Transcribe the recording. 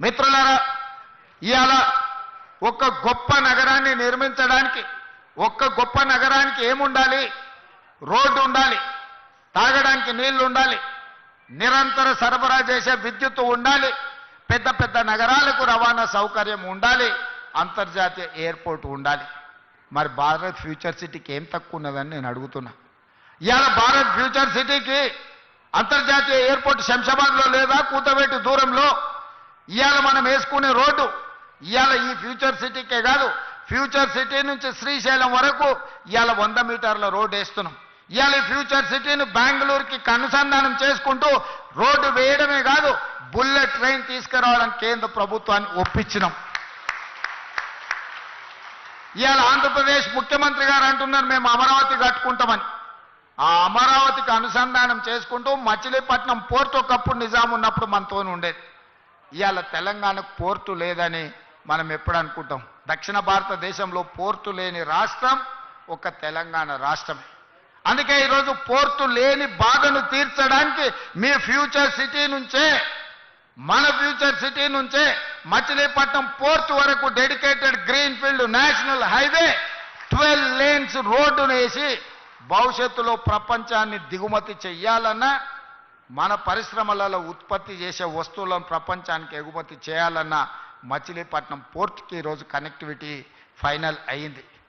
మిత్రులారా, ఇవాళ ఒక గొప్ప నగరాన్ని నిర్మించడానికి ఏముండాలి? రోడ్డు ఉండాలి, తాగడానికి నీళ్లు ఉండాలి, నిరంతర సరఫరా చేసే విద్యుత్తు ఉండాలి, పెద్ద పెద్ద నగరాలకు రవాణా సౌకర్యం ఉండాలి, అంతర్జాతీయ ఎయిర్పోర్ట్ ఉండాలి. మరి భారత్ ఫ్యూచర్ సిటీకి ఏం తక్కువ ఉన్నదని నేను అడుగుతున్నా. ఇవాళ భారత్ ఫ్యూచర్ సిటీకి అంతర్జాతీయ ఎయిర్పోర్ట్ శంషాబాద్లో లేదా? కూతవేటు దూరంలో. ఇవాళ మనం వేసుకునే రోడ్డు ఇవాళ ఈ ఫ్యూచర్ సిటీకే కాదు, ఫ్యూచర్ సిటీ నుంచి శ్రీశైలం వరకు ఇవాళ 100 మీటర్ల రోడ్డు వేస్తున్నాం. ఇవాళ ఈ ఫ్యూచర్ సిటీని బెంగళూరుకి అనుసంధానం చేసుకుంటూ రోడ్డు వేయడమే కాదు, బుల్లెట్ ట్రైన్ తీసుకురావడానికి కేంద్ర ప్రభుత్వాన్ని ఒప్పించినాం. ఇవాళ ఆంధ్రప్రదేశ్ ముఖ్యమంత్రి గారు అంటున్నారు మేము అమరావతి కట్టుకుంటామని. ఆ అమరావతికి అనుసంధానం చేసుకుంటూ మచిలీపట్నం పోర్టు ఒకప్పుడు నిజాం ఉన్నప్పుడు మనతో ఉండేది. ఇవాళ తెలంగాణకు పోర్టు లేదని మనం ఎప్పుడు అనుకుంటాం? దక్షిణ భారతదేశంలో పోర్టు లేని రాష్ట్రం ఒక తెలంగాణ రాష్ట్రమే. అందుకే ఈరోజు పోర్టు లేని బాధను తీర్చడానికి మీ ఫ్యూచర్ సిటీ నుంచే, మన ఫ్యూచర్ సిటీ నుంచే మచిలీపట్నం పోర్టు వరకు dedicated green field national highway 12 lanes రోడ్డును వేసి భవిష్యత్తులో ప్రపంచాన్ని దిగుమతి చెయ్యాలన్నా, మన పరిశ్రమలలో ఉత్పత్తి చేసే వస్తువులను ప్రపంచానికి ఎగుమతి చేయాలన్నా మచిలీపట్నం పోర్టుకి ఈరోజు కనెక్టివిటీ ఫైనల్ అయింది.